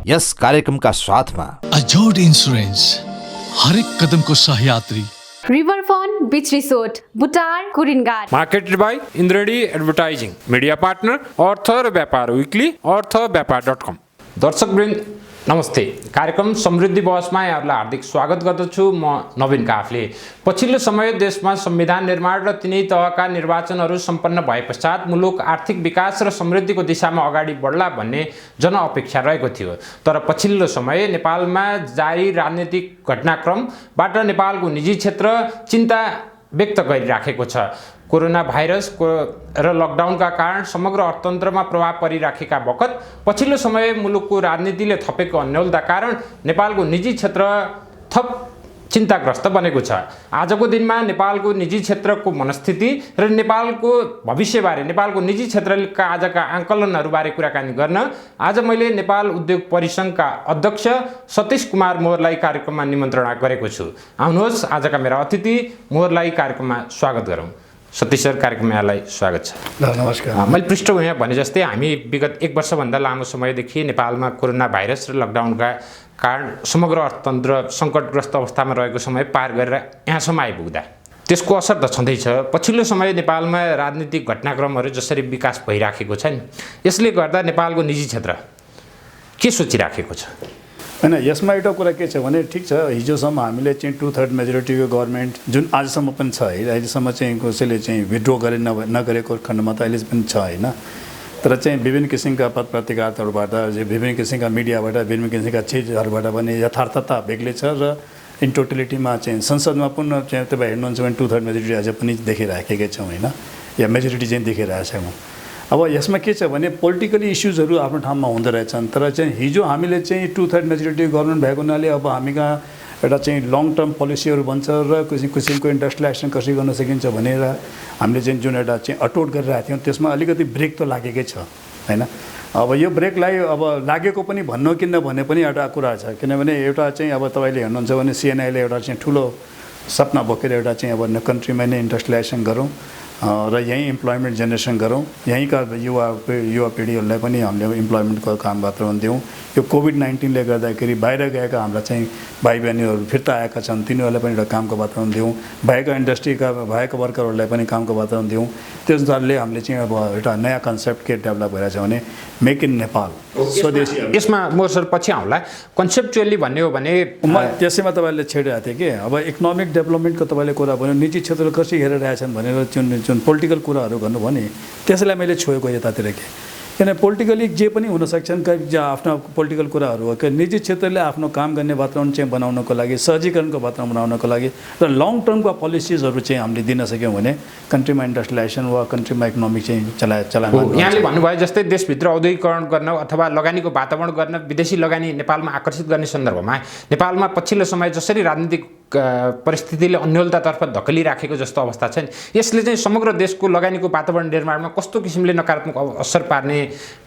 यस कार्यक्रमका साथमा अजोड इन्स्योरेन्स, हरेक कदमको सहयात्री। रिभरफ्रन्ट बीच रिसोर्ट, बुटार, Kuringhat. Marketed by Indreni advertising, media partner Artha ra Byapar विकली, अर्थव्यापार.com। दर्शकवृन्द नमस्ते। कार्यक्रम समृद्धि बहसमा यहाँहरूलाई हार्दिक स्वागत गर्दछु। म नवीन काफले। पछिल्लो समय देशमा संविधान निर्माण र तिनै तहका निर्वाचनहरू सम्पन्न भए पश्चात मुलुक आर्थिक विकास र समृद्धिको दिशामा अगाडि बढ्ला भन्ने जनअपेक्षा रहेको थियो। तर पछिल्लो समय नेपालमा जारी राजनीतिक घटनाक्रमबाट नेपालको निजी क्षेत्र चिन्ता व्यक्त गरिराखेको छ। कोरोना भाइरस र लकडाउनका कारण समग्र अर्थतन्त्रमा प्रभाव परिराखेका बखत पछिल्लो समय मुलुकको राजनीतिले थपेको अन्यलता कारण नेपालको निजी क्षेत्र थप चिन्ताग्रस्त बनेको छ। आजको दिनमा नेपालको निजी क्षेत्रको मनस्थिति र नेपालको भविष्यबारे, नेपालको निजी क्षेत्रका आजका आकलनहरूबारे कुराकानी गर्न आज मैले नेपाल उद्योग परिसङ्घका अध्यक्ष सतीश कुमार मोहरलाई कार्यक्रममा निमन्त्रणा गरेको छु। आउनुहोस् आजका मेरा अतिथि मोहरलाई कार्यक्रममा स्वागत गरौँ। सतीश सर, कार्यक्रममा यहाँलाई स्वागत छ। नमस्कार। मैले पृष्ठभूमिमा भने जस्तै हामी विगत 1 वर्षभन्दा लामो समयदेखि नेपालमा कोरोना भाइरस र लकडाउनका कारण समग्र अर्थतन्त्र सङ्कटग्रस्त अवस्थामा रहेको समय पार गरेर यहाँसम्म आइपुग्दा त्यसको असर त छँदैछ। पछिल्लो समय नेपालमा राजनीतिक घटनाक्रमहरू जसरी विकास भइराखेको छ नि, यसले गर्दा नेपालको निजी क्षेत्र के सोचिराखेको छ? होइन, यसमा एउटा कुरा के छ भने ठिक छ, हिजोसम्म हामीले चाहिँ 2/3 मेजोरिटीको गभर्मेन्ट जुन आजसम्म पनि छ है, अहिलेसम्म चाहिँ कसैले चाहिँ विथड्र गरे नगरेको खण्डमा त अहिले पनि छ होइन। तर चाहिँ विभिन्न किसिमका पत्र पत्रिकाहरूबाट, विभिन्न किसिमका मिडियाबाट, विभिन्न किसिमका चिजहरूबाट पनि यथार्थता बेग्लै छ र इन टोटलिटीमा चाहिँ संसदमा पनि चाहिँ तपाईँ हेर्नुहुन्छ भने 2/3 मेजोरिटी अझै पनि देखिराखेकै छौँ होइन, या मेजोरिटी चाहिँ देखिरहेको छौँ। अब यसमा के छ भने पोलिटिकली इस्युजहरू आफ्नो ठाउँमा हुँदो रहेछन्, तर चाहिँ हिजो हामीले चाहिँ 2/3 मेजोरिटी गभर्मेन्ट भएको हुनाले अब हामी कहाँ एउटा चाहिँ लङ टर्म पोलिसीहरू बन्छ र किसिमको इन्डस्ट्रियल एक्सन कसरी गर्न सकिन्छ भनेर हामीले चाहिँ जुन एउटा चाहिँ अटोट गरिरहेको थियौँ त्यसमा अलिकति ब्रेक त लागेकै छ होइन। अब यो ब्रेकलाई अब लागेको पनि भन्नु कि नभने पनि एउटा कुरा छ, किनभने एउटा चाहिँ अब तपाईँले हेर्नुहुन्छ भने सिएनआईले एउटा चाहिँ ठुलो सपना बोकेर एउटा चाहिँ अब कन्ट्रीमा नै इन्डस्ट्रियल एक्सन गरौँ र यहीँ इम्प्लोइमेन्ट जेनेरेसन गरौँ, यहीँका युवा पिँढीहरूलाई पनि हामीले इम्प्लोइमेन्टको काम वातावरण दिउँ। यो कोभिड-19ले गर्दाखेरि बाहिर गएका हाम्रा चाहिँ भाइ बहिनीहरू फिर्ता आएका छन्, तिनीहरूलाई पनि एउटा कामको वातावरण दिउँ, भएका इन्डस्ट्रीका भएका वर्करहरूलाई पनि कामको वातावरण दिउँ। त्यस हिसाबले हामीले चाहिँ अब एउटा नयाँ कन्सेप्ट के डेभलप भइरहेको छ भने मेक इन नेपाल, स्वदेशी। यसमा मोर सर पछि आउँला। कन्सेप्चुअली भन्ने हो भने म त्यसैमा तपाईँले छेडिरहेको थिएँ कि अब इकोनोमिक डेभलपमेन्टको तपाईँले कुरा भन्यो, निजी क्षेत्र कसरी हेरिरहेछन् भनेर जुन पोलिटिकल कुराहरू गर्नुभयो नि, त्यसैलाई मैले छोएको यतातिर के, किन पोलिटिकली जे पनि हुनसक्छन्, आफ्नो पोलिटिकल कुराहरू हो कि निजी क्षेत्रले आफ्नो काम गर्ने वातावरण चाहिँ बनाउनको लागि, सहजीकरणको वातावरण बनाउनको लागि र लङ टर्मका पोलिसिजहरू चाहिँ हामीले दिन सक्यौँ भने कन्ट्रीमा इन्डस्ट्रियलाइजेसन वा कन्ट्रीमा इकोनोमिक चाहिँ चलायमान। यहाँले भन्नुभयो जस्तै देशभित्र औद्योगिकरण गर्न अथवा लगानीको वातावरण गर्न, विदेशी लगानी नेपालमा आकर्षित गर्ने सन्दर्भमा नेपालमा पछिल्लो समय जसरी राजनीतिक परिस्थितिले अन्यलतातर्फ धकेलिराखेको जस्तो अवस्था छ नि, यसले चाहिँ समग्र देशको लगानीको वातावरण निर्माणमा कस्तो किसिमले नकारात्मक असर पार्ने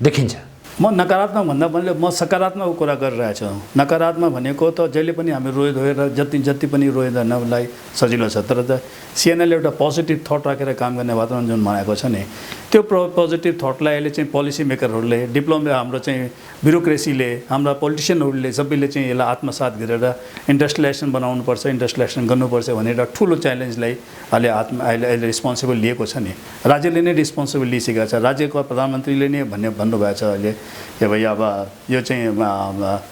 देखिन्छ? म नकारात्मक भन्दा पनि म सकारात्मक कुरा गरिरहेको छु। नकारात्मक भनेको त जहिले पनि हामी रोएर जति पनि रोइदिनलाई सजिलो छ, तर त सिएनएलले एउटा पोजिटिभ थट राखेर काम गर्ने वातावरण जुन बनाएको छ नि, त्यो पोजिटिभ थटलाई अहिले चाहिँ पोलिसी मेकरहरूले, डिप्लोमा हाम्रो चाहिँ ब्युरोक्रेसीले, हाम्रा पोलिटिसियनहरूले सबैले चाहिँ यसलाई आत्मसात गरेर इन्डस्ट्रियलाइजेसन बनाउनुपर्छ, इन्डस्ट्रियलाइजेसन गर्नुपर्छ भनेर एउटा ठुलो च्यालेन्जलाई अहिले रिस्पोन्सिबल लिएको छ नि। राज्यले नै रिस्पोन्सिबल लिइसकेको छ, राज्यको प्रधानमन्त्रीले नै भन्नुभएको छ अहिले कि भाइ अब यो चाहिँ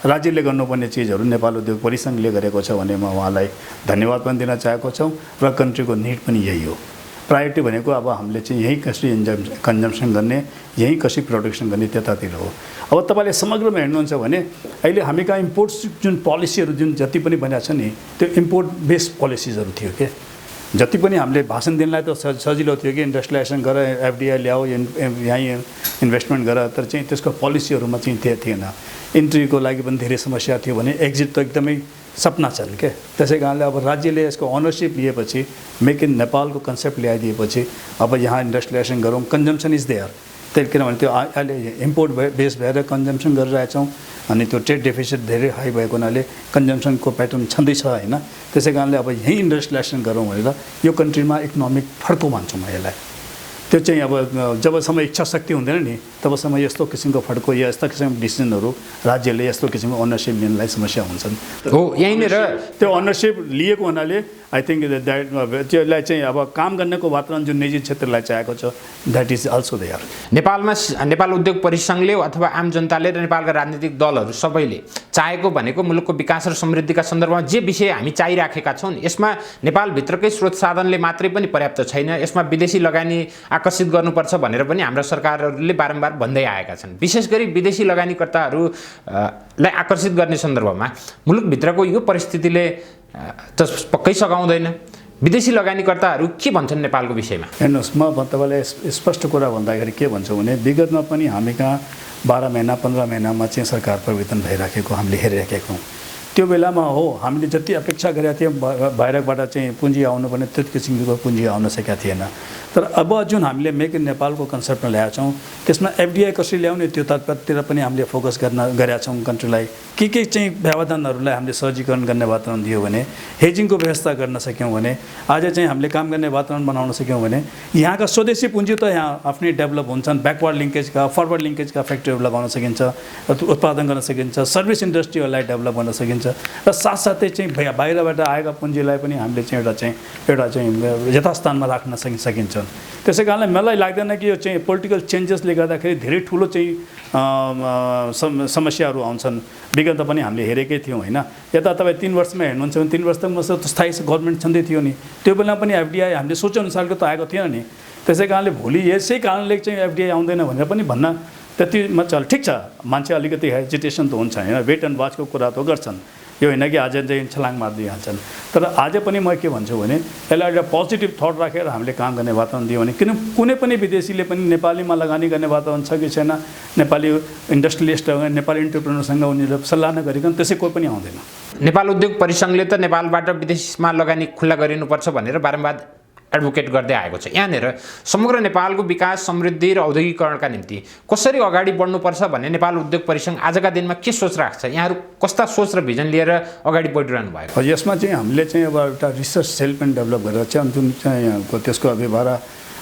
राज्यले गर्नुपर्ने चिजहरू नेपाल उद्योग परिसङ्घले गरेको छ भने म उहाँलाई धन्यवाद पनि दिन चाहेको छौँ र कन्ट्रीको निड पनि यही हो। प्रायोरिटी भनेको अब हामीले चाहिँ यहीँ कसरी कन्जम्सन गर्ने, यहीँ कसरी प्रोडक्सन गर्ने त्यतातिर हो। अब तपाईँले समग्रमा हेर्नुहुन्छ भने अहिले हामी कहाँ इम्पोर्ट्स जुन पोलिसीहरू जुन जति पनि बनेको छ नि, त्यो इम्पोर्ट बेस्ड पोलिसिजहरू थियो के। जति पनि हामीले भाषण दिनलाई त सजिलो थियो कि इन्डस्ट्रियलाइजेसन गर, एफडिआई ल्याऊ, यहीँ इन्भेस्टमेन्ट गर, तर चाहिँ त्यसको पोलिसीहरूमा चाहिँ थिएन। इन्ट्रीको लागि पनि धेरै समस्या थियो भने एक्जिट त एकदमै सपना छन् क्या। त्यसै कारणले अब राज्यले यसको अनरसिप लिएपछि, मेक इन नेपालको कन्सेप्ट ल्याइदिएपछि अब यहाँ इन्डस्ट्रियलाइजेसन गरौँ, कन्जम्सन इज देयर। त्यही किनभने त्यो अहिले इम्पोर्ट बेस भएर कन्जम्सन गरिरहेछौँ, अनि त्यो ट्रेड डेफिसिट धेरै हाई भएको हुनाले कन्जम्सनको प्याटर्न छँदैछ होइन। त्यसै कारणले अब यहीँ इन्डस्ट्रियलाइजेसन गरौँ भनेर यो कन्ट्रीमा इकोनोमिक फड्को मान्छौँ म यसलाई। त्यो चाहिँ अब जबसम्म इच्छा शक्ति हुँदैन नि तबसम्म यस्तो किसिमको फड्को या यस्ता किसिमको डिसिजनहरू राज्यले यस्तो किसिमको ओनरसिप लिनलाई समस्या हुन्छन्। हो यहीँनिर त्यो ओनरसिप लिएको हुनाले आई थिङ्क द्याट त्यसलाई चाहिँ अब काम गर्नेको वातावरण जुन निजी क्षेत्रलाई चाहेको छ द्याट इज अल्सो देयर। नेपालमा नेपाल उद्योग परिसङ्घले अथवा आम जनताले र नेपालका राजनीतिक दलहरू सबैले चाहेको भनेको मुलुकको विकास र समृद्धिका सन्दर्भमा जे विषय हामी चाहिराखेका छौँ यसमा नेपालभित्रकै स्रोत साधनले मात्रै पनि पर्याप्त छैन, यसमा विदेशी लगानी आकर्षित गर्नुपर्छ भनेर पनि हाम्रा सरकारहरूले बारम्बार भन्दै आएका छन्। विशेष गरी विदेशी लगानीकर्ताहरूलाई आकर्षित गर्ने सन्दर्भमा मुलुकभित्रको यो परिस्थितिले त पक्कै सघाउँदैन। विदेशी लगानीकर्ताहरू के भन्छन् नेपालको विषयमा? हेर्नुहोस्, म तपाईँलाई स्पष्ट कुरा भन्दाखेरि के भन्छु भने विगतमा पनि हामी कहाँ 12 महिना 15 महिनामा चाहिँ सरकार परिवर्तन भइराखेको हामीले हेरिराखेको हौँ। त्यो बेलामा हो हामीले जति अपेक्षा गरेका थियौँ बाहिरबाट चाहिँ पुँजी आउनुपर्ने त्यो किसिमको पुँजी आउन सकेका थिएन। तर अब जुन हामीले मेक इन नेपालको कन्सेप्टमा ल्याएका छौँ त्यसमा एफडिआई कसरी ल्याउने त्यो तर्फतिर पनि हामीले फोकस गरेका छौँ। कन्ट्रीलाई के चाहिँ व्यवधानहरूलाई हामीले सहजीकरण गर्ने वातावरण दियो भने, हेजिङको व्यवस्था गर्न सक्यौँ भने, आज चाहिँ हामीले काम गर्ने वातावरण बनाउन सक्यौँ भने यहाँका स्वदेशी पुँजी त यहाँ आफ्नै डेभलप हुन्छन्। ब्याकवर्ड लिङ्केजका फरवर्ड लिङ्केजका फ्याक्ट्रीहरू लगाउन सकिन्छ, उत्पादन गर्न सकिन्छ, सर्भिस इन्डस्ट्रीहरूलाई डेभलप गर्न सकिन्छ र साथसाथै चाहिँ बाहिरबाट आएका पुँजीलाई पनि हामीले चाहिँ एउटा चाहिँ यथास्थानमा राख्न सकिन्छ। त्यसै कारणले मलाई लाग्दैन कि यो चाहिँ पोलिटिकल चेन्जेसले गर्दाखेरि धेरै ठुलो चाहिँ समस्याहरू आउँछन्। विगत पनि हामीले हेरेकै थियौँ होइन। यता तपाईँ 3 वर्षमा हेर्नुहुन्छ भने 3 वर्षमा त स्थायी गभर्मेन्ट छँदै थियो नि, त्यो बेला पनि एफडिआई हामीले सोचेअनुसारको त आएको थिएन नि। त्यसै कारणले भोलि यसै कारणले चाहिँ एफडिआई आउँदैन भनेर पनि भन्न त्यतिमा चल ठिक छ, मान्छे अलिकति हेजिटेसन त हुन्छ होइन, वेट एन्ड वाचको कुरा त गर्छन्। यो होइन कि आज चाहिँ छलाङ मारिदिइहाल्छन्। तर आज पनि म के भन्छु भने यसलाई एउटा पोजिटिभ थट राखेर हामीले काम गर्ने वातावरण दियो भने किन कुनै पनि विदेशीले पनि नेपालीमा लगानी गर्ने वातावरण छ कि छैन, नेपाली इन्डस्ट्रियलिस्ट नेपाली इन्टरप्रेनरसँग उनीहरूले सल्लाह नगरिकन त्यसै कोही पनि आउँदैन। नेपाल उद्योग परिसङ्घले त नेपालबाट विदेशमा लगानी खुल्ला गरिनुपर्छ भनेर बारम्बार एडभोकेट गर्दै आएको छ। यहाँनिर समग्र नेपालको विकास समृद्धि र औद्योगिकरणका निम्ति कसरी अगाडि बढ्नुपर्छ भन्ने नेपाल उद्योग परिसङ्घ आजका दिनमा के सोच राख्छ? यहाँहरू कस्ता सोच र भिजन लिएर अगाडि बढिरहनु भएको? यसमा चाहिँ हामीले चाहिँ अब एउटा रिसर्च सेल पनि डेभलप गरेर चाहिँ जुन चाहिँ त्यसको अभिभारा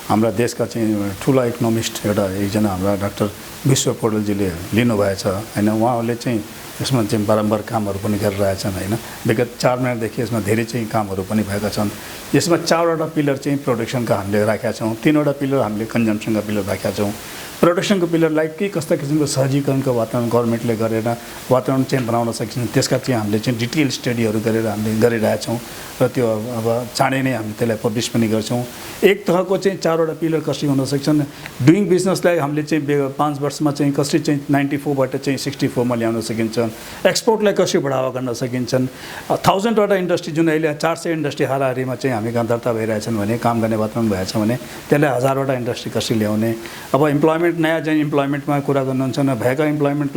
हाम्रा देशका चाहिँ ठुला इकोनोमिस्ट एकजना हाम्रा डाक्टर विश्व पौडेलजीले लिनुभएछ होइन। उहाँहरूले चाहिँ यसमा चाहिँ बारम्बार कामहरू पनि गरिरहेछन् होइन। विगत 4 महिनादेखि यसमा धेरै चाहिँ कामहरू पनि भएका छन्। यसमा 4वटा पिलर चाहिँ प्रोडक्सनका हामीले राखेका छौँ, 3वटा पिलर हामीले कन्जम्सनका पिलर राखेका छौँ। प्रोडक्सनको पिलरलाई के कस्ता किसिमको सहजीकरणको वातावरण गभर्मेन्टले गरेर वातावरण चाहिँ बनाउन सकिन्छ त्यसका चाहिँ हामीले चाहिँ डिटेल स्टडीहरू गरेर हामीले गरिरहेछौँ र त्यो अब चाँडै नै हामी त्यसलाई पब्लिस पनि गर्छौँ। एक तहको चाहिँ 4वटा पिलर कसरी हुन सक्छन्, डुइङ बिजनेसलाई हामीले चाहिँ 5 वर्षमा चाहिँ कसरी चाहिँ 94बाट चाहिँ 64मा ल्याउन सकिन्छ, एक्सपोर्टलाई कसरी बढावा गर्न सकिन्छन्, 1000वटा इन्डस्ट्री जुन अहिले 400 इन्डस्ट्री हाराहारीमा चाहिँ हामी कहाँ दर्ता भइरहेछन् भने काम गर्ने वातावरण भएछ भने त्यसलाई 1000वटा इन्डस्ट्री कसरी ल्याउने। अब इम्प्लोइमेन्ट नयाँ चाहिँ इम्प्लोइमेन्टमा कुरा गर्नुहुन्छ न, भएका इम्प्लोइमेन्ट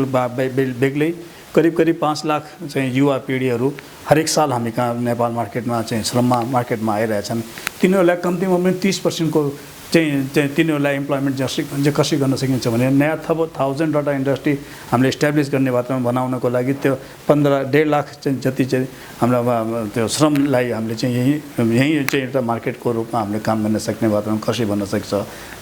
बेग्लै करिब 5 लाख चाहिँ युवा पिँढीहरू हरेक साल हामी कहाँ नेपाल मार्केटमा चाहिँ श्रममा मार्केटमा आइरहेछन्। तिनीहरूलाई कम्तीमा पनि 30%को चाहिँ तिनीहरूलाई इम्प्लोइमेन्ट चाहिँ कसरी गर्न सकिन्छ भने नयाँ थप 1000वटा इन्डस्ट्री हामीले इस्टाब्लिस गर्ने वातावरण बनाउनको लागि त्यो 1.5 लाख चाहिँ जति चाहिँ हाम्रो त्यो श्रमलाई हामीले चाहिँ यहीँ चाहिँ एउटा मार्केटको रूपमा हामीले काम गर्न सक्ने वातावरण कसरी बन्न सक्छ,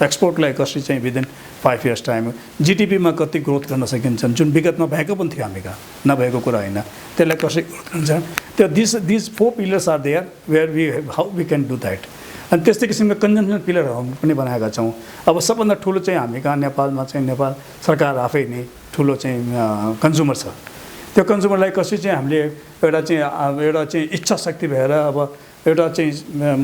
एक्सपोर्टलाई कसरी चाहिँ विदिन 5 इयर्स टाइम जिडिपीमा कति ग्रोथ गर्न सकिन्छन् जुन विगतमा भएको पनि थियो हामी कहाँ, नभएको कुरा होइन, त्यसलाई कसरी ग्रोथ हुन्छ। त्यो this 4 pillars are there where how we can do that. अनि त्यस्तै किसिमको कन्जम्सन पिलरहरू पनि बनाएका छौँ। अब सबभन्दा ठुलो चाहिँ हामी कहाँ नेपालमा चाहिँ नेपाल सरकार आफै नै ठुलो चाहिँ कन्ज्युमर छ। त्यो कन्ज्युमरलाई कसरी चाहिँ हामीले एउटा चाहिँ इच्छा शक्ति भएर अब एउटा चाहिँ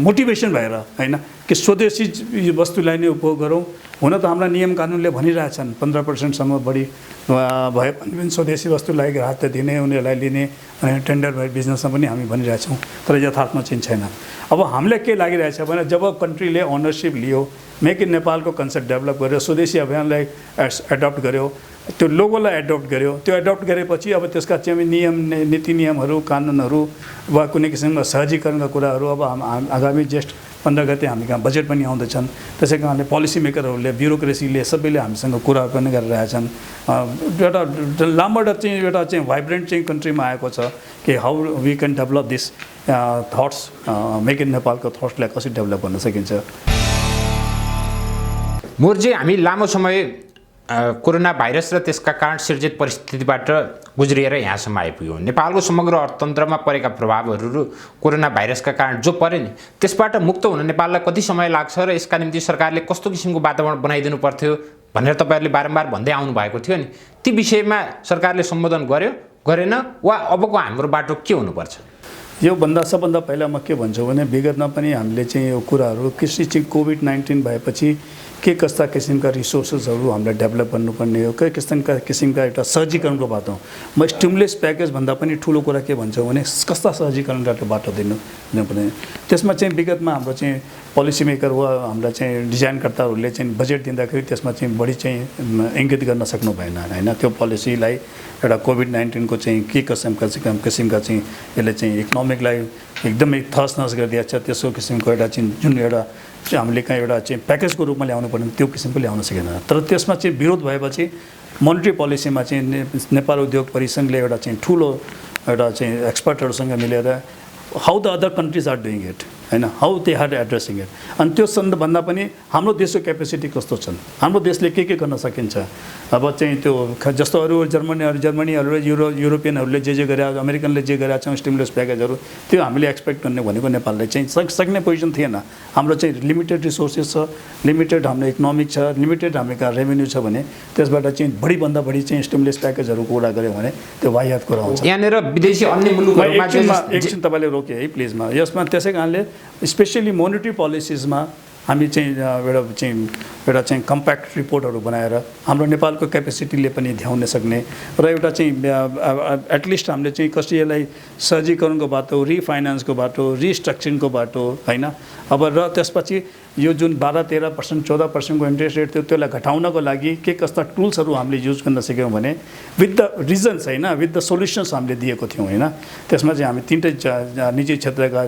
मोटिभेसन भएर होइन कि स्वदेशी वस्तुलाई नै उपभोग गरौँ। हुन त हाम्रा नियम कानुनले भनिरहेछन् 15%सम्म बढी भए पनि स्वदेशी वस्तुलाई ग्राहकता दिने, उनीहरूलाई लिने, अनि टेन्डर भए बिजनेसमा पनि हामी भनिरहेछौँ, तर यथार्थमा चाहिँ छैन। अब हामीलाई के लागिरहेछ भने जब कन्ट्रीले ओनरसिप लियो, मेक इन नेपालको कन्सेप्ट डेभलप गर्यो, स्वदेशी अभियानलाई एडप्ट गर्यो, त्यो लोगोलाई एडप्ट गर्यो, त्यो एडप्ट गरेपछि अब त्यसका चाहिँ नियम नीति नियमहरू कानुनहरू वा कुनै किसिमका सहजीकरणका कुराहरू अब आगामी ज्येष्ठ 15 गते हामी कहाँ बजेट पनि आउँदैछन्। त्यसै कारणले पोलिसी मेकरहरूले ब्युरोक्रेसीले सबैले हामीसँग कुराहरू पनि गरिरहेछन्। एउटा लामबाट चाहिँ एउटा चाहिँ भाइब्रेन्ट चाहिँ कन्ट्रीमा आएको छ कि how we can develop this thoughts, make in नेपालको थट्सलाई कसरी डेभलप गर्न सकिन्छ। मोर्जे हामी लामो समय कोरोना भाइरस र त्यसका कारण सिर्जित परिस्थितिबाट गुज्रिएर यहाँसम्म आइपुग्यौँ। नेपालको समग्र अर्थतन्त्रमा परेका प्रभावहरू र कोरोना भाइरसका कारण जो परे नि त्यसबाट मुक्त हुन नेपाललाई कति समय लाग्छ र यसका निम्ति सरकारले कस्तो किसिमको वातावरण बनाइदिनु पर्थ्यो भनेर तपाईँहरूले बारम्बार भन्दै आउनु भएको थियो नि, ती विषयमा सरकारले सम्बोधन गर्यो गरेन वा अबको हाम्रो बाटो के हुनुपर्छ? योभन्दा सबभन्दा पहिला म के भन्छु भने विगतमा पनि हामीले चाहिँ यो कुराहरू कृषि चाहिँ कोभिड-19 भएपछि के कस्ता किसिमका रिसोर्सेसहरू हामीले डेभलप गर्नुपर्ने हो, के किसिमका एउटा सहजीकरणको बाटो। म स्टिमुलस प्याकेज भन्दा पनि ठुलो कुरा के भन्छु भने कस्ता सहजीकरणका बाटो दिनुपर्ने। त्यसमा चाहिँ विगतमा हाम्रो चाहिँ पोलिसी मेकर वा हाम्रा चाहिँ डिजाइनकर्ताहरूले चाहिँ बजेट दिँदाखेरि त्यसमा चाहिँ बढी चाहिँ इङ्गित गर्न सक्नु भएन होइन। त्यो पोलिसीलाई एउटा कोभिड-19 चाहिँ के किसिमका चाहिँ यसले चाहिँ इकोनोमिकलाई एकदमै थसनस गरिदिएको छ। त्यसको किसिमको एउटा चाहिँ जुन एउटा हामीले कहाँ एउटा चाहिँ प्याकेजको रूपमा ल्याउनु पर्ने त्यो किसिमको ल्याउन सकेन। तर त्यसमा चाहिँ विरोध भएपछि मोनिटरी पोलिसीमा चाहिँ नेपाल उद्योग परिसङ्घले एउटा चाहिँ ठुलो एउटा चाहिँ एक्सपर्टहरूसँग मिलेर how the other countries are doing it होइन, how they are addressing it. अनि त्यो सन्दर्भभन्दा पनि हाम्रो देशको क्यापेसिटी कस्तो छन्, हाम्रो देशले के गर्न सकिन्छ। अब चाहिँ त्यो जस्तो अरू जर्मनीहरू युरोपियनहरूले जे गरे, अमेरिकनले जे गरेका छौँ स्टिमुलस प्याकेजहरू, त्यो हामीले एक्सपेक्ट गर्ने भनेको नेपालले चाहिँ सक्ने पोजिसन थिएन। हाम्रो चाहिँ लिमिटेड रिसोर्सेस छ, लिमिटेड हाम्रो इकोनोमिक छ, लिमिटेड हाम्रो कहाँ रेभेन्यू छ भने त्यसबाट चाहिँ बढीभन्दा बढी चाहिँ स्टिमुलस प्याकेजहरूको कुरा गऱ्यो भने त्यो वाहियात कुरा हुन्छ। यहाँनिर विदेशी अन्य मुलुकहरूमा एकछिन तपाईँले रोके है प्लिजमा। यसमा त्यसै कारणले स्पेसली मोनिटरी पोलिसिजमा हामी चाहिँ एउटा चाहिँ कम्प्याक्ट रिपोर्टहरू बनाएर हाम्रो नेपालको क्यापेसिटीले पनि ध्याउन सक्ने र एउटा चाहिँ एटलिस्ट हामीले चाहिँ कसरी यसलाई सहजीकरणको बाटो, रिफाइनेन्सको बाटो, रिस्ट्रक्चरिङको बाटो होइन। अब र त्यसपछि यो जुन 12-13% 14%को इन्ट्रेस्ट रेट थियो त्यसलाई घटाउनको लागि के कस्ता टुल्सहरू हामीले युज गर्न सक्यौँ भने विथ द रिजन्स होइन, विथ द सोल्युसन्स हामीले दिएको थियौँ होइन। त्यसमा चाहिँ हामी तिनटै निजी क्षेत्रका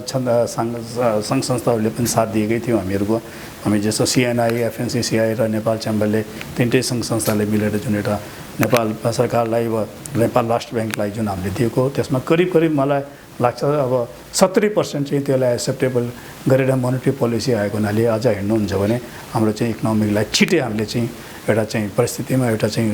सङ्घ संस्थाहरूले पनि साथ दिएकै थियौँ हामीहरूको। हामी जस्तो सिएनआई, एफएनसिसिआई र नेपाल च्याम्बरले तिनटै सङ्घ संस्थाले मिलेर जुन एउटा नेपाल सरकारलाई वा नेपाल राष्ट्र ब्याङ्कलाई जुन हामीले दिएको त्यसमा करिब मलाई लाग्छ अब 70% चाहिँ त्यसलाई एक्सेप्टेबल गरेर मोनिटरी पोलिसी आएको हुनाले अझ हेर्नुहुन्छ भने हाम्रो चाहिँ इकोनोमिकलाई छिटै हामीले चाहिँ एउटा चाहिँ परिस्थितिमा एउटा चाहिँ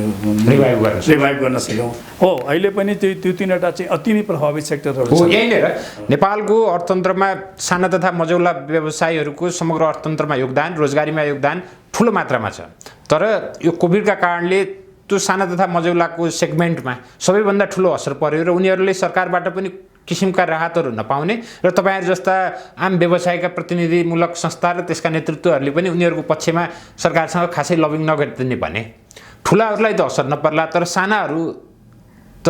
रिभाइभ गर्न सक्यौँ। हो अहिले पनि त्यो तिनवटा चाहिँ अति नै प्रभावित सेक्टरहरू हो। यहीँनिर नेपालको अर्थतन्त्रमा साना तथा मझौला व्यवसायीहरूको समग्र अर्थतन्त्रमा योगदान, रोजगारीमा योगदान ठुलो मात्रामा छ। तर यो कोभिडका कारणले त्यो साना तथा मझौलाको सेगमेन्टमा सबैभन्दा ठुलो असर पर्यो र उनीहरूले सरकारबाट पनि किसिमका राहतहरू नपाउने र तपाईँहरू जस्ता आम व्यवसायका प्रतिनिधिमूलक संस्था र त्यसका नेतृत्वहरूले पनि उनीहरूको पक्षमा सरकारसँग खासै लबिङ नगरिदिने भने ठुलाहरूलाई त असर नपर्ला, तर सानाहरू त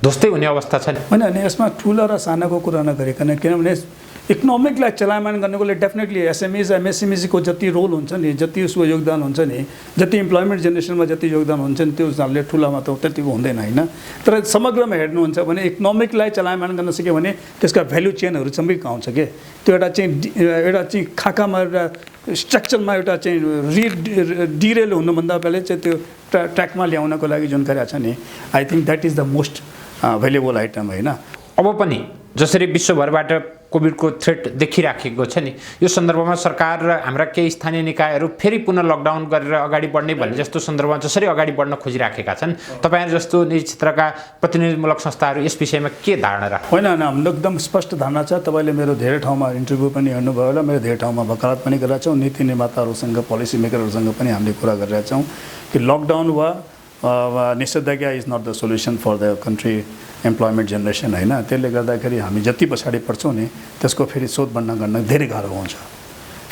ध्वस्तै हुने अवस्था छ नि। होइन यसमा ठुला र सानाको कुरा नगरिकन, किनभने इकोनोमिकलाई चलायमान गर्नुको लागि डेफिनेटली एसएमइज एमएसएमइसीको जति रोल हुन्छ नि, जति उसको योगदान हुन्छ नि, जति इम्प्लोइमेन्ट जेनेरेसनमा जति योगदान हुन्छ नि त्यो हिसाबले ठुलामा त त्यतिको हुँदैन होइन। तर समग्रमा हेर्नुहुन्छ भने इकोनोमिकलाई चलायमान गर्न सक्यो भने त्यसका भ्यालु चेनहरू सबै आउँछ के। त्यो एउटा चाहिँ खाकामा एउटा स्ट्रक्चरमा एउटा चाहिँ डिरेल हुनुभन्दा पहिले चाहिँ त्यो ट्र्याकमा ल्याउनको लागि जुन गरेको छ नि, I think that is the most valuable item होइन। अब पनि जसरी विश्वभरबाट कोभिडको थ्रेट देखिराखेको छ नि, यो सन्दर्भमा सरकार र हाम्रा केही स्थानीय निकायहरू फेरि पुनः लकडाउन गरेर अगाडि बढ्ने भन्ने जस्तो सन्दर्भमा जसरी अगाडि बढ्न खोजिराखेका छन्, तपाईँहरू जस्तो निजी क्षेत्रका प्रतिनिधिमूलक संस्थाहरू यस विषयमा के धारणा राख्नु? होइन हाम्रो एकदम स्पष्ट धारणा छ। तपाईँले मेरो धेरै ठाउँमा इन्टरभ्यू पनि हेर्नुभयो होला, मेरो धेरै ठाउँमा वकालत पनि गरेका छौँ, नीति निर्माताहरूसँग पोलिसी मेकरहरूसँग पनि हामीले कुरा गरिरहेका छौँ कि लकडाउन वा निषेधाज्ञा is not the solution for the country employment generation होइन। त्यसले गर्दाखेरि हामी जति पछाडि पर्छौँ नि त्यसको फेरि शोध बन्द गर्न धेरै गाह्रो हुन्छ।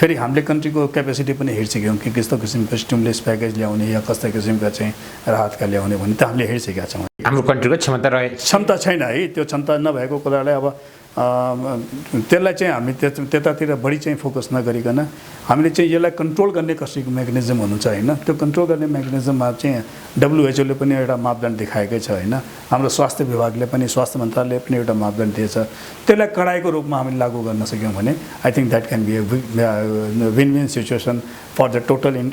फेरि हामीले कन्ट्रीको क्यापेसिटी पनि हेरिसक्यौँ कि कस्तो किसिमको स्टिमुलस प्याकेज ल्याउने या कस्ता किसिमका चाहिँ राहतका ल्याउने भने त हामीले हेरिसकेका छौँ। हाम्रो कन्ट्रीको क्षमता छैन है। त्यो क्षमता नभएको कुरालाई अब त्यसलाई चाहिँ हामी त्यतातिर बढी चाहिँ फोकस नगरिकन हामीले चाहिँ यसलाई कन्ट्रोल गर्ने कसैको मेकानिजम हुनु छ होइन। त्यो कन्ट्रोल गर्ने मेकानिजममा चाहिँ WHO ले पनि एउटा मापदण्ड देखाएकै छ होइन। हाम्रो स्वास्थ्य विभागले पनि, स्वास्थ्य मन्त्रालयले पनि एउटा मापदण्ड दिएछ। त्यसलाई कडाइको रूपमा हामीले लागू गर्न सक्यौँ भने I think that can be a win win situation for the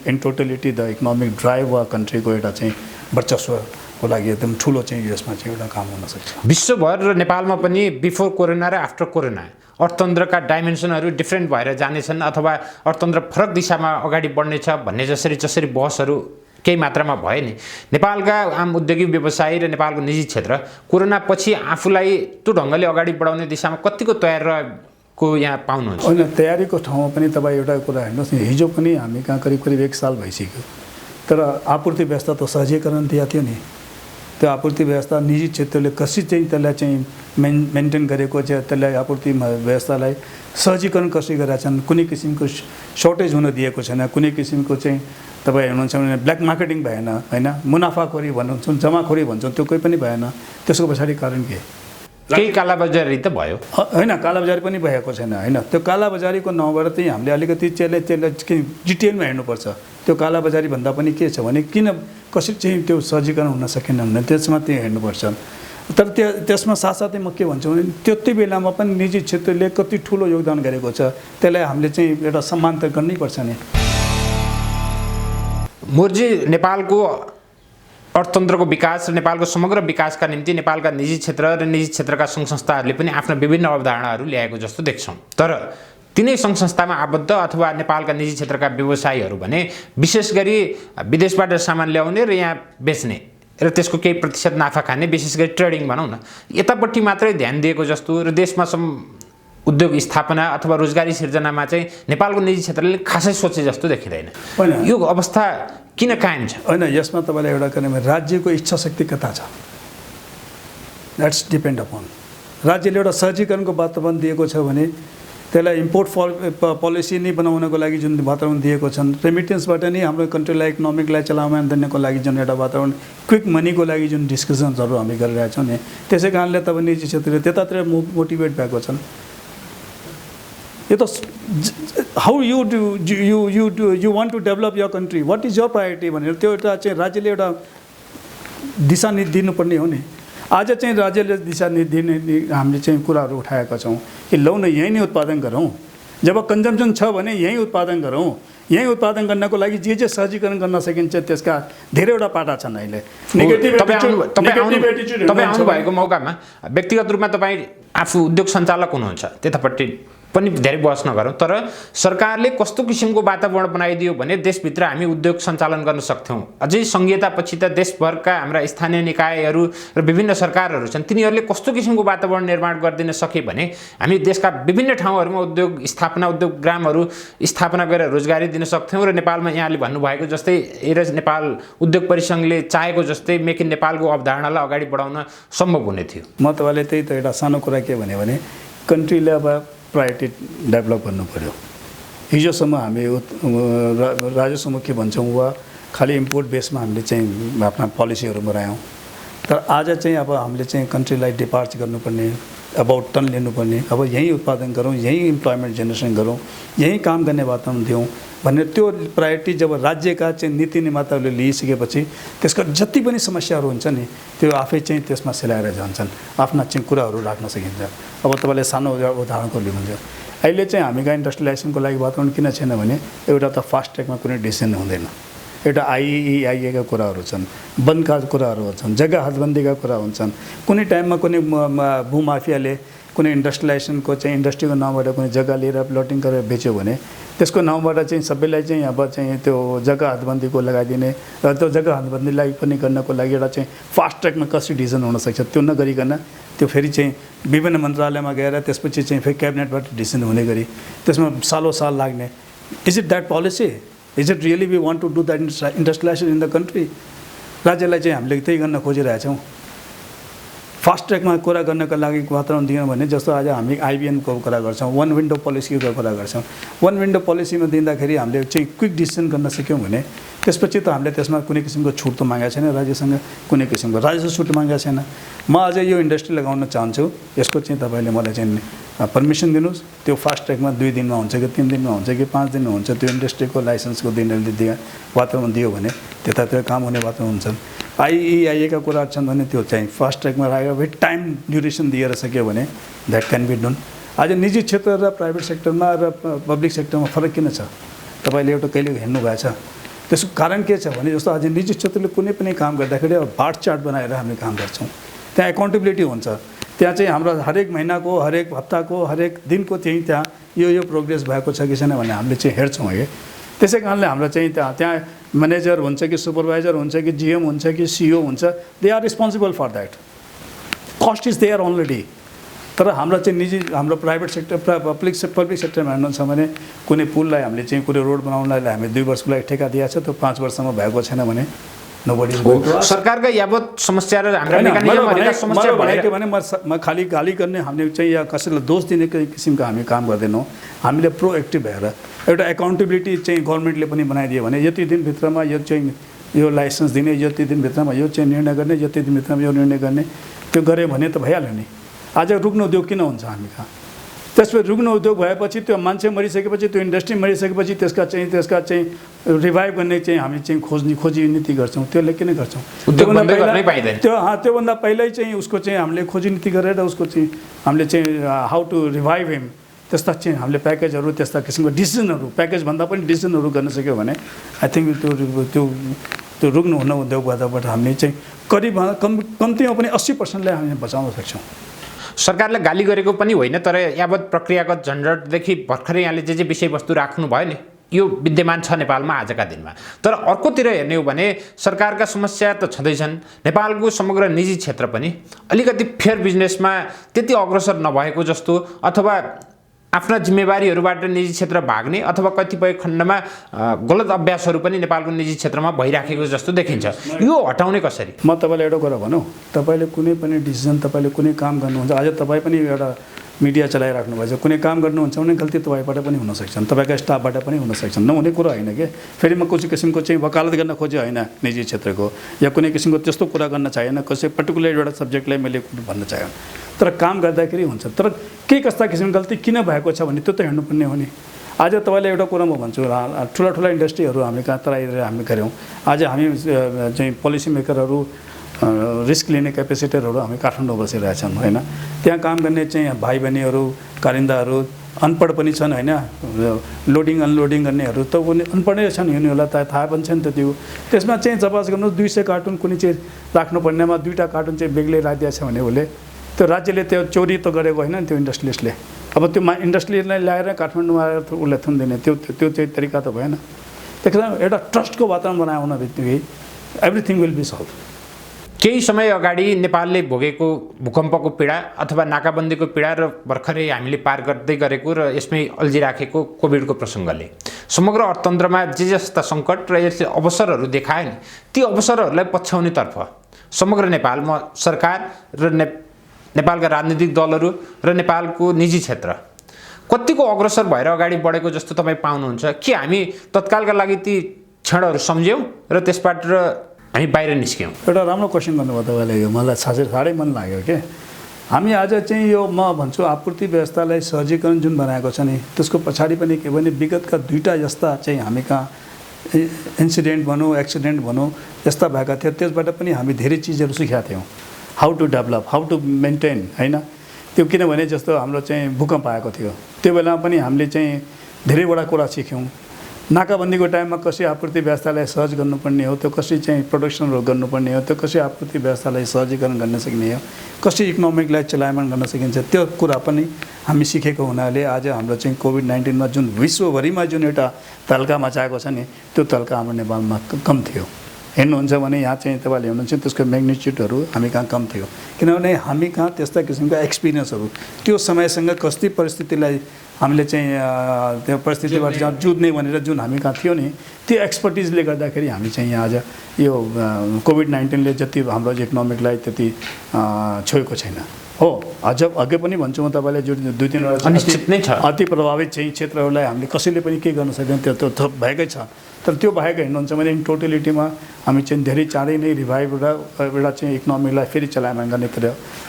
in totality the economic drive वा कन्ट्रीको एउटा चाहिँ वर्चस्वको लागि एकदम ठुलो चाहिँ यसमा चाहिँ एउटा काम हुनसक्छ। विश्वभर र नेपालमा पनि बिफोर कोरोना र आफ्टर कोरोना अर्थतन्त्रका डाइमेन्सनहरू डिफ्रेन्ट भएर जानेछन् अथवा अर्थतन्त्र फरक दिशामा अगाडि बढ्नेछ भन्ने जसरी बहसहरू केही मात्रामा भए नि नेपालका आम उद्योगी व्यवसायी र नेपालको निजी क्षेत्र कोरोना पछि आफूलाई त्यो ढङ्गले अगाडि बढाउने दिशामा कतिको तयार रहेको यहाँ पाउनुहुन्छ? होइन, तयारीको ठाउँमा पनि तपाईँ एउटा कुरा हेर्नुहोस् न, हिजो पनि हामी कहाँ करिब करिब 1 साल भइसक्यो, तर आपूर्ति व्यवस्था त सहजीकरण दिएको थियो नि। त्यो आपूर्ति व्यवस्था निजी क्षेत्रले कसरी चाहिँ त्यसलाई चाहिँ मेन्टेन गरेको छ, त्यसलाई आपूर्ति व्यवस्थालाई सहजीकरण कसरी गरेका छन्। कुनै किसिमको सर्टेज हुन दिएको छैन, कुनै किसिमको चाहिँ तपाईँ हेर्नुहुन्छ भने ब्ल्याक मार्केटिङ भएन, होइन, मुनाफाखोरी भन्नुहुन्छ, जमाखोरी भन्छौँ, त्यो कोही पनि भएन। त्यसको पछाडि कारण के? केही कालाबजारी त भयो होइन, कालाबजारी पनि भएको छैन, होइन। त्यो कालाबजारीको नाउँबाट चाहिँ हामीले अलिकति त्यसलाई डिटेलमा हेर्नुपर्छ। त्यो कालाबजारी भन्दा पनि के छ भने किन कसरी चाहिँ त्यो सहजीकरण हुन सकेन भने त्यसमा त्यो हेर्नुपर्छ। तर त्यसमा साथसाथै म के भन्छु भने त्यति बेलामा पनि निजी क्षेत्रले कति ठुलो योगदान गरेको छ, त्यसलाई हामीले चाहिँ एउटा सम्मान त गर्नैपर्छ नि। मोर्जी नेपालको अर्थतन्त्रको विकास र नेपालको समग्र विकासका निम्ति नेपालका निजी क्षेत्र र निजी क्षेत्रका सङ्घ संस्थाहरूले पनि आफ्ना विभिन्न अवधारणाहरू ल्याएको जस्तो देख्छौँ। तर तिनै सङ्घ संस्थामा आबद्ध अथवा नेपालका निजी क्षेत्रका व्यवसायीहरू भने विशेष गरी विदेशबाट सामान ल्याउने र यहाँ बेच्ने र त्यसको केही प्रतिशत नाफा खाने, विशेष गरी ट्रेडिङ भनौँ न, यतापट्टि मात्रै ध्यान दिएको जस्तो र देशमा उद्योग स्थापना अथवा रोजगारी सिर्जनामा चाहिँ नेपालको निजी क्षेत्रले खासै सोचे जस्तो देखिँदैन। होइन, यो अवस्था किन कायम छ? होइन, यसमा तपाईँलाई एउटा गर्ने राज्यको इच्छा शक्ति कता छ, द्याट्स डिपेन्ड अपन। राज्यले एउटा सहजीकरणको वातावरण दिएको छ भने त्यसलाई इम्पोर्ट पोलिसी नै बनाउनको लागि जुन वातावरण दिएको छन्, रेमिटेन्सबाट नै हाम्रो कन्ट्रीलाई इकोनोमिकलाई चलाउन दिनको लागि जुन एउटा वातावरण, क्विक मनीको लागि जुन डिस्कसन्सहरू हामी गरिरहेछौँ नि, त्यसै कारणले तपाईँ निजी क्षेत्रले त्यतातिर मोटिभेट भएको छन्। यो त how you want to develop your country, what is your priority भनेर त्यो एउटा चाहिँ राज्यले एउटा दिशानीति दिनुपर्ने हो नि। आज चाहिँ राज्यले दिशानीति हामीले चाहिँ कुराहरू उठाएका छौँ कि लौ न यहीँ नै उत्पादन गरौँ, जब कन्जम्सन छ भने यहीँ उत्पादन गरौँ। यहीँ उत्पादन गर्नको लागि जे सहजीकरण गर्न सकिन्छ त्यसका धेरैवटा पाटा छन्। अहिले तपाईँ आउनुभएको मौकामा व्यक्तिगत रूपमा तपाईँ आफू उद्योग सञ्चालक हुनुहुन्छ, त्यतापट्टि पनि धेरै बहस नगरौँ, तर सरकारले कस्तो किसिमको वातावरण बनाइदियो भने देशभित्र हामी उद्योग सञ्चालन गर्न सक्थ्यौँ। अझै संहितापछि त देशभरका हाम्रा स्थानीय निकायहरू र विभिन्न सरकारहरू छन्, तिनीहरूले कस्तो किसिमको वातावरण निर्माण गरिदिन सके भने हामी देशका विभिन्न ठाउँहरूमा उद्योग स्थापना, उद्योग ग्रामहरू स्थापना गरेर रोजगारी दिन सक्थ्यौँ र नेपालमा यहाँले भन्नुभएको जस्तै नेपाल उद्योग परिसङ्घले चाहेको जस्तै मेक इन नेपालको अवधारणालाई अगाडि बढाउन सम्भव हुने थियो। म तपाईँलाई त्यही त एउटा सानो कुरा के भने कन्ट्रीले अब प्रायोरिटी डेभलप गर्नु पऱ्यो। हिजोसम्म हामी राजस्वमुख के भन्छौँ वा खालि इम्पोर्ट बेसमा हामीले चाहिँ आफ्ना पोलिसीहरू बनायौँ, तर आज चाहिँ अब हामीले चाहिँ कन्ट्रीलाई डिपार्च गर्नुपर्ने, अबाउट टन लिनुपर्ने, अब यहीँ उत्पादन गरौँ, यहीँ इम्प्लोइमेन्ट जेनेरेसन गरौँ, यहीँ काम गर्ने वातावरण दिउँ भन्ने त्यो प्रायोरिटी जब राज्यका चाहिँ नीति निर्माताहरूले लिइसकेपछि त्यसको जति पनि समस्याहरू हुन्छ नि त्यो आफै चाहिँ त्यसमा सेलाएर जान्छन्, आफ्ना चाहिँ कुराहरू राख्न सकिन्छ। अब तपाईँले सानो उदाहरणको लिनुहुन्छ, अहिले चाहिँ हामी कहाँ इन्डस्ट्रियलाइजेसनको लागि वातावरण किन छैन भने एउटा त फास्ट ट्र्याकमा कुनै डिसिजन हुँदैन, एउटा आइइआइएका कुराहरू छन्, वनका कुराहरू छन्, जग्गा हदबन्दीका कुरा हुन्छन्। कुनै टाइममा कुनै भूमाफियाले कुनै इन्डस्ट्रियलाइजेसनको चाहिँ इन्डस्ट्रीको नाउँबाट कुनै जग्गा लिएर प्लटिङ गरेर बेच्यो भने त्यसको नाउँबाट चाहिँ सबैलाई चाहिँ अब चाहिँ त्यो जग्गा हदबन्दीको लगाइदिने र त्यो जग्गा हदबन्दीलाई पनि गर्नको लागि एउटा चाहिँ फास्ट ट्र्याकमा कसरी डिसिजन हुनसक्छ त्यो नगरिकन त्यो फेरि चाहिँ विभिन्न मन्त्रालयमा गएर त्यसपछि चाहिँ फेरि क्याबिनेटबाट डिसिजन हुने गरी त्यसमा साल लाग्ने। Is it that policy? Is it really we want to do that industrialization in the country? राज्यलाई चाहिँ हामीले त्यही गर्न खोजिरहेछौँ। फास्ट ट्र्याकमा कुरा गर्नको लागि वातावरण दियौँ भने जस्तो आज हामी आइबिएनको कुरा गर्छौँ, वान विन्डो पोलिसीको कुरा गर्छौँ। वान विन्डो पोलिसीमा दिँदाखेरि हामीले चाहिँ क्विक डिसिसन गर्न सक्यौँ भने त्यसपछि त हामीले त्यसमा कुनै किसिमको छुट त मागेको छैन राज्यसँग, कुनै किसिमको राजस्व छुट मागेको छैन। म अझै यो इन्डस्ट्री लगाउन चाहन्छु, यसको चाहिँ तपाईँले मलाई चाहिँ पर्मिसन दिनुहोस्। त्यो फास्ट ट्र्याकमा 2 दिनमा हुन्छ कि 3 दिनमा हुन्छ कि 5 दिनमा हुन्छ, त्यो इन्डस्ट्रीको लाइसेन्सको दिनले वातावरण दियो भने त्यतातिर काम हुने वातावरण हुन्छ। आइइआइएका कुराहरू छन् भने त्यो चाहिँ फास्ट ट्र्याकमा राखेर फेरि टाइम ड्युरेसन दिएर सक्यो भने द्याट क्यान बी डन। आज निजी क्षेत्र र प्राइभेट सेक्टरमा र पब्लिक सेक्टरमा फरक किन छ तपाईँले एउटा कहिले हेर्नु भएको छ? त्यसको कारण के छ भने जस्तो आज निजी क्षेत्रले कुनै पनि काम गर्दाखेरि अब बार चार्ट बनाएर हामीले काम गर्छौँ, त्यहाँ एकाउन्टेबिलिटी हुन्छ। त्यहाँ चाहिँ हाम्रो हरेक महिनाको, हरेक हप्ताको, हरेक दिनको चाहिँ त्यहाँ यो प्रोग्रेस भएको छ कि छैन भने हामीले चाहिँ हेर्छौँ है। त्यसै कारणले हाम्रो चाहिँ त्यहाँ म्यानेजर हुन्छ कि सुपरभाइजर हुन्छ कि जिएम हुन्छ कि सिओ हुन्छ, they are responsible for that. Cost is there already. तर हाम्रो चाहिँ निजी हाम्रो प्राइभेट सेक्टर पब्लिक सेक्टरमा हेर्नुहुन्छ भने कुनै पुललाई हामीले चाहिँ कुनै रोड बनाउनलाई हामी 2 वर्षको लागि ठेका दिएको छ, त्यो 5 वर्षमा भएको छैन भने nobody is going to ask. सरकारका यावत समस्या र हाम्रा मेकानिजमहरुका समस्या भनेको भने म खाली गाली गर्ने हामीले चाहिँ या कसैलाई दोष दिने किसिमको हामी काम गर्दैनौँ। हामीले प्रोएक्टिभ भएर एउटा एकाउन्टेबिलिटी चाहिँ गभर्नमेन्टले पनि बनाइदियो भने यति दिनभित्रमा यो चाहिँ यो लाइसेन्स दिने, यति दिनभित्रमा यो चाहिँ निर्णय गर्ने, यति दिनभित्रमा यो निर्णय गर्ने, त्यो गऱ्यो भने त भइहाल्यो नि। आज रुग्न उद्योग किन हुन्छ हामी कहाँ? त्यसपछि रुग्न उद्योग भएपछि त्यो मान्छे मरिसकेपछि त्यो इन्डस्ट्री मरिसकेपछि त्यसका चाहिँ रिभाइभ गर्ने चाहिँ हामी चाहिँ खोजी नीति गर्छौँ। त्यसले किन गर्छौँ? त्योभन्दा पहिल्यै चाहिँ उसको चाहिँ हामीले खोजी नीति गरेर उसको चाहिँ हामीले चाहिँ हाउ टु रिभाइभ हिम त्यस्ता चाहिँ हामीले प्याकेजहरू त्यस्ता किसिमको डिसिजनहरू प्याकेजभन्दा पनि डिसिजनहरू गर्न सक्यो भने आई थिङ्क त्यो रुग्न हुन उद्योगबाट हामीले चाहिँ करिब कम्तीमा पनि 80%लाई हामीले बचाउन सक्छौँ। सरकारले गाली गरेको पनि होइन, तर यावत प्रक्रियागत झन्झटदेखि भर्खरै यहाँले जे विषयवस्तु राख्नु भयो नि, यो विद्यमान छ नेपालमा आजका दिनमा। तर अर्कोतिर हेर्ने हो भने सरकारका समस्या त छँदैछन्, नेपालको समग्र निजी क्षेत्र पनि अलिकति फेयर बिजनेसमा त्यति अग्रसर नभएको जस्तो, अथवा आफ्ना जिम्मेवारीहरूबाट निजी क्षेत्र भाग्ने अथवा कतिपय खण्डमा गलत अभ्यासहरू पनि नेपालको निजी क्षेत्रमा भइराखेको जस्तो देखिन्छ। यो हटाउने कसरी? म तपाईँलाई एउटा कुरा भनौँ, तपाईँले कुनै पनि डिसिजन, तपाईँले कुनै काम गर्नुहुन्छ, आज तपाईँ पनि एउटा मिडिया चलाइराख्नु भएको छ, कुनै काम गर्नुहुन्छ भने गल्ती तपाईँबाट पनि हुनसक्छन्, तपाईँका स्टाफबाट पनि हुनसक्छन्, नहुने कुरा होइन कि। फेरि म कुनै किसिमको चाहिँ वकालत गर्न खोजेँ होइन निजी क्षेत्रको, या कुनै किसिमको त्यस्तो कुरा गर्न चाहेन, कसै पर्टिकुलर एउटा सब्जेक्टलाई मैले भन्न चाहेँ। तर काम गर्दाखेरि हुन्छ, तर के कस्ता किसिमको गल्ती किन भएको छ भने त्यो त हेर्नुपर्ने हो नि। आज तपाईँलाई एउटा कुरा म भन्छु, ठुला इन्डस्ट्रीहरू हामी कहाँ तराईतिर हामी गऱ्यौँ। आज हामी चाहिँ पोलिसी मेकरहरू, रिस्क लिने क्यापेसिटरहरू हामी काठमाडौँ बसिरहेछन् होइन। त्यहाँ काम गर्ने चाहिँ भाइ बहिनीहरू, कारिन्दाहरू अनपढ पनि छन् होइन, लोडिङ अनलोडिङ गर्नेहरू त उनी अनपढै छन्, उनीहरूलाई त थाहा पनि छैन त त्यो। त्यसमा चाहिँ जपास गर्नु 200 कार्टुन कुनै चाहिँ राख्नुपर्नेमा 2टा कार्टुन चाहिँ बेग्लै राखिदिएको छ भने उसले त्यो राज्यले त्यो चोरी त गरेको होइन नि त्यो इन्डस्ट्रियलिस्टले। अब त्यो इन्डस्ट्रीलाई ल्याएर काठमाडौँमा आएर उसलाई थुनिदिने त्यो चाहिँ तरिका त भएन। त्यसो एउटा ट्रस्टको वातावरण बनाउन बित्तिकै एभ्रिथिङ विल बी सल्भ। केही समय अगाडि नेपालले भोगेको भूकम्पको पीडा अथवा नाकाबन्दीको पीडा र भर्खरै हामीले पार गर्दै गरेको र यसमै अल्झिराखेको कोभिडको प्रसङ्गले समग्र अर्थतन्त्रमा जे जस्ता सङ्कट र यसले अवसरहरू देखाए नि, ती अवसरहरूलाई पछ्याउनेतर्फ समग्र नेपालमा सरकार र नेपालका राजनीतिक दलहरू र नेपालको निजी क्षेत्र कतिको अग्रसर भएर अगाडि बढेको जस्तो तपाईँ पाउनुहुन्छ? के हामी तत्कालका लागि ती क्षणहरू सम्झ्यौँ र त्यसबाट हामी बाहिर निस्क्यौँ? एउटा राम्रो क्वेसन गर्नुभयो तपाईँले, यो मलाई साह्रै मन लाग्यो के। हामी आज चाहिँ यो म भन्छु आपूर्ति व्यवस्थालाई सहजीकरण जुन बनाएको छ नि, त्यसको पछाडि पनि के भने विगतका 2टा जस्ता चाहिँ हामी कहाँ इन्सिडेन्ट भनौँ, एक्सिडेन्ट भनौँ, यस्ता भएका थिए। त्यसबाट पनि हामी धेरै चिजहरू सिकेका थियौँ, how to develop, how to maintain होइन। त्यो किनभने जस्तो हाम्रो चाहिँ भूकम्प आएको थियो, त्यो बेलामा पनि हामीले चाहिँ धेरैवटा कुरा सिक्यौँ। नाकाबन्दीको टाइममा कसरी आपूर्ति व्यवस्थालाई सहज गर्नुपर्ने हो, त्यो कसरी चाहिँ प्रोडक्सनहरू गर्नुपर्ने हो, त्यो कसरी आपूर्ति व्यवस्थालाई सहजीकरण गर्न सक्ने हो, कसरी इकोनोमिकलाई चलायमान गर्न सकिन्छ, त्यो कुरा पनि हामी सिकेको हुनाले आज हाम्रो चाहिँ कोभिड-19मा जुन विश्वभरिमा जुन एउटा तल्का मचाएको छ नि, त्यो तल्का हाम्रो नेपालमा कम थियो। हेर्नुहुन्छ भने यहाँ चाहिँ तपाईँले हेर्नुहुन्छ त्यसको म्याग्निट्युडहरू हामी कहाँ कम थियो, किनभने हामी कहाँ त्यस्ता किसिमका एक्सपिरियन्सहरू त्यो समयसँग कस्ती परिस्थितिलाई हामीले चाहिँ त्यो परिस्थितिबाट जहाँ जुझ्ने भनेर जुन हामी कहाँ थियो नि, त्यो एक्सपर्टिजले गर्दाखेरि हामी चाहिँ यहाँ आज यो कोभिड-19ले जति हाम्रो इकोनोमिकलाई त्यति छोएको छैन हो। अझै पनि भन्छु म तपाईँलाई, जुन 2-3 अति प्रभावित चाहिँ क्षेत्रहरूलाई हामीले कसैले पनि के गर्न सक्दैन, त्यो थप भएकै छ। तर त्यो बाहेक हेर्नुहुन्छ भने इन टोटलिटीमा हामी चाहिँ धेरै चाँडै नै रिभाइभ एउटा चाहिँ इकोनोमिकलाई फेरि चलायमान गर्नेतिर।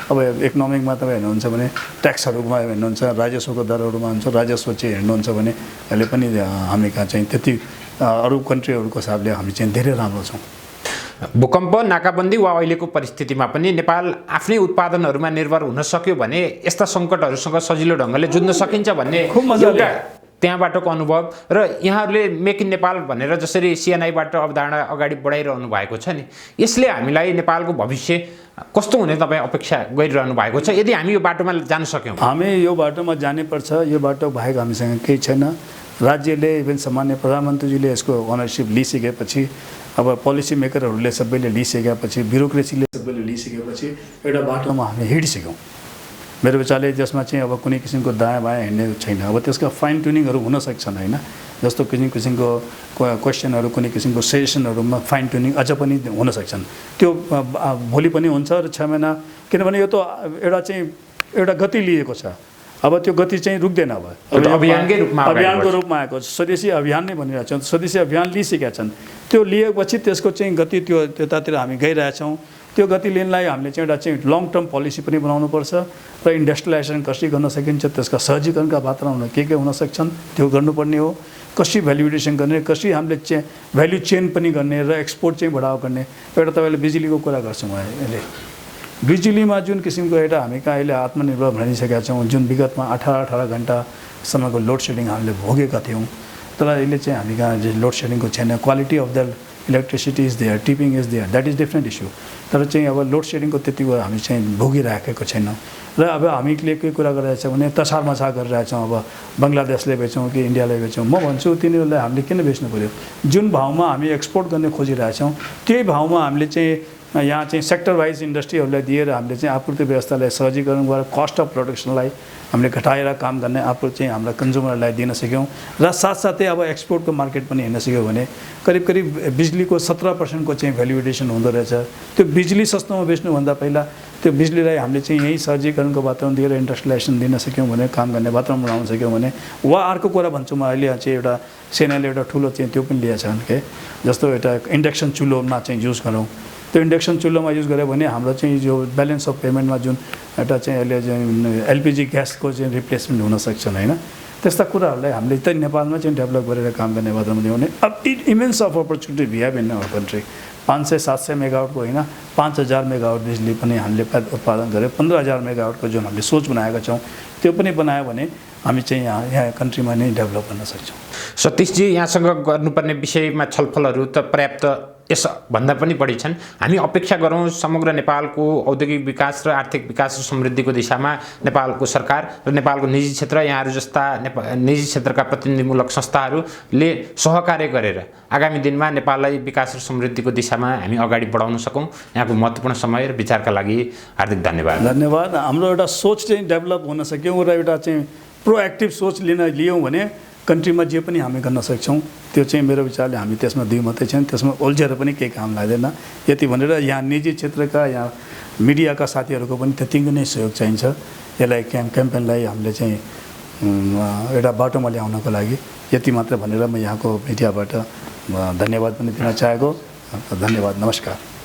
अब इकोनोमिकमा तपाईँ हेर्नुहुन्छ भने ट्याक्सहरूमा हेर्नुहुन्छ, राजस्वको दरहरूमा हुन्छ, राजस्व चाहिँ हेर्नुहुन्छ भने अहिले पनि हामी कहाँ चाहिँ त्यति अरू कन्ट्रीहरूको हिसाबले हामी चाहिँ धेरै राम्रो छौँ। भूकम्प, नाकाबन्दी वा अहिलेको परिस्थितिमा पनि नेपाल आफ्नै उत्पादनहरूमा निर्भर हुन सक्यो भने यस्ता सङ्कटहरूसँग सजिलो ढङ्गले जुझ्न सकिन्छ भन्ने खुब मजाले त्यहाँबाटको अनुभव र यहाँहरूले मेक इन नेपाल भनेर जसरी सिएनआईबाट अवधारणा अगाडि बढाइरहनु भएको छ नि, यसले हामीलाई नेपालको भविष्य कस्तो हुने तपाईँ अपेक्षा गरिरहनु भएको छ? यदि हामी यो बाटोमा जान सक्यौँ? हामी यो बाटोमा जानैपर्छ, यो बाटो बाहेक हामीसँग केही छैन। राज्यले इभन सामान्य प्रधानमन्त्रीजीले यसको ओनरसिप लिइसकेपछि अब पोलिसी मेकरहरूले सबैले लिइसकेपछि ब्युरोक्रेसीले सबैले लिइसकेपछि एउटा बाटोमा हामी हिँडिसक्यौँ। मेरो विचारले त्यसमा चाहिँ अब कुनै किसिमको दायाँ बायाँ हिँड्ने छैन। अब त्यसका फाइन ट्युनिङहरू हुन सक्छन् होइन, जस्तो कुनै किसिमको क्वेसनहरू कुनै किसिमको सजेसनहरूमा फाइन ट्युनिङ अझ पनि हुन सक्छन्। त्यो भोलि पनि हुन्छ र 6 महिना, किनभने यो त एउटा गति लिएको छ। अब त्यो गति चाहिँ रुक्दैन। अब अभियानको रूपमा आएको स्वदेशी अभियान नै भनिरहेको छौँ। स्वदेशी अभियान लिइसकेका छन्। त्यो लिएपछि त्यसको चाहिँ गति त्यतातिर हामी गइरहेछौँ। त्यो गति लिनलाई हामीले चाहिँ एउटा चाहिँ लङ टर्म पोलिसी पनि बनाउनुपर्छ र इन्डस्ट्रियलाइजेसन कसरी गर्न सकिन्छ, त्यसका सहजीकरणका वातावरणहरू के हुन सक्छन् त्यो गर्नुपर्ने हो। कसरी भ्यालुएसन गर्ने, कसरी हामीले भ्याल्यु चेन पनि गर्ने र एक्सपोर्ट चाहिँ बढावा गर्ने। एउटा तपाईँले बिजुलीको कुरा गर्छौँ अहिले, बिजुलीमा जुन किसिमको एउटा हामी कहाँ अहिले आत्मनिर्भर भनिसकेका छौँ, जुन विगतमा 18 घन्टासम्मको लोड सेडिङ हामीले भोगेका थियौँ, तर अहिले चाहिँ हामी कहाँ लोड सेडिङको छैन। Quality of the electricity is there, tripping is there, that is different issue. तर चाहिँ अब लोड सेडिङको त्यतिको हामी चाहिँ भोगिराखेको छैन। र अब हामीले के कुरा गरिरहेछौँ भने तसार मछा गरिरहेछौँ। अब बङ्गलादेशले बेचौँ कि इन्डियाले बेचौँ, म भन्छु तिनीहरूलाई हामीले किन बेच्नु पऱ्यो? जुन भाउमा हामी एक्सपोर्ट गर्ने खोजिरहेछौँ त्यही भाउमा हामीले चाहिँ यहाँ चाहिँ सेक्टर वाइज इन्डस्ट्रीहरूलाई दिएर हामीले चाहिँ आपूर्ति व्यवस्थालाई सहजीकरण गरेर कस्ट अफ प्रोडक्सनलाई हामीले घटाएर काम गर्ने आपूर्ति चाहिँ हाम्रा कन्ज्युमरलाई दिन सक्यौँ। र साथसाथै अब एक्सपोर्टको मार्केट पनि हेर्न सक्यौँ भने करिब बिजुलीको 17% चाहिँ भ्यालुएसन हुँदो रहेछ। त्यो बिजुली सस्तोमा बेच्नुभन्दा पहिला त्यो बिजुलीलाई हामीले चाहिँ यहीँ सहजीकरणको वातावरण दिएर इन्डस्ट्रियलाइजेसन दिन सक्यौँ भने, काम गर्ने वातावरण बनाउन सक्यौँ भने। वा अर्को कुरा भन्छु म, अहिले चाहिँ एउटा सेनाले एउटा ठुलो चाहिँ त्यो पनि लिएछ के, जस्तो एउटा इन्डक्सन चुलोमा चाहिँ युज गरौँ। त्यो इन्डक्सन चुलोमा युज गऱ्यो भने हाम्रो चाहिँ जो ब्यालेन्स अफ पेमेन्टमा जुन एउटा चाहिँ अहिले चाहिँ एलपिजी ग्यासको चाहिँ रिप्लेसमेन्ट हुन सक्छन् होइन। त्यस्ता कुराहरूलाई हामीले त नेपालमा चाहिँ डेभलप गरेर काम गर्ने वातावरण दियो भने अब immense of opportunity we have in our country. 500-700 मेगावाटको होइन, 5000 मेगावाट बिजुली पनि हामीले उत्पादन गरेर 15000 मेगावाटको जुन हामीले सोच बनाएका छौँ त्यो पनि बनायो भने हामी चाहिँ यहाँ कन्ट्रीमा नै डेभलप गर्न सक्छौँ। सतीशजी, यहाँसँग गर्नुपर्ने विषयमा छलफलहरू त पर्याप्त यसभन्दा पनि बढी छन्। हामी अपेक्षा गरौँ समग्र नेपालको औद्योगिक विकास र आर्थिक विकास र समृद्धिको दिशामा नेपालको सरकार र नेपालको निजी क्षेत्र, यहाँहरू जस्ता निजी क्षेत्रका प्रतिनिधिमूलक संस्थाहरूले सहकार्य गरेर आगामी दिनमा नेपाललाई विकास र समृद्धिको दिशामा हामी अगाडि बढाउन सकौँ। यहाँको महत्त्वपूर्ण समय र विचारका लागि हार्दिक धन्यवाद। धन्यवाद। हाम्रो एउटा सोच चाहिँ डेभलप हुन सक्यौँ र एउटा चाहिँ प्रोएक्टिभ सोच लियौँ भने कन्ट्रीमा जे पनि हामी गर्न सक्छौँ। त्यो चाहिँ मेरो विचारले हामी त्यसमा दुई मात्रै छन्, त्यसमा उल्झेर पनि केही काम लाग्दैन। यति भनेर यहाँ निजी क्षेत्रका यहाँ मिडियाका साथीहरूको पनि त्यतिकै नै सहयोग चाहिन्छ। यसलाई क्याम्पेनलाई हामीले चाहिँ एउटा बाटोमा ल्याउनको लागि यति मात्र भनेर म यहाँको मिडियाबाट धन्यवाद पनि दिन चाहेको। धन्यवाद, नमस्कार।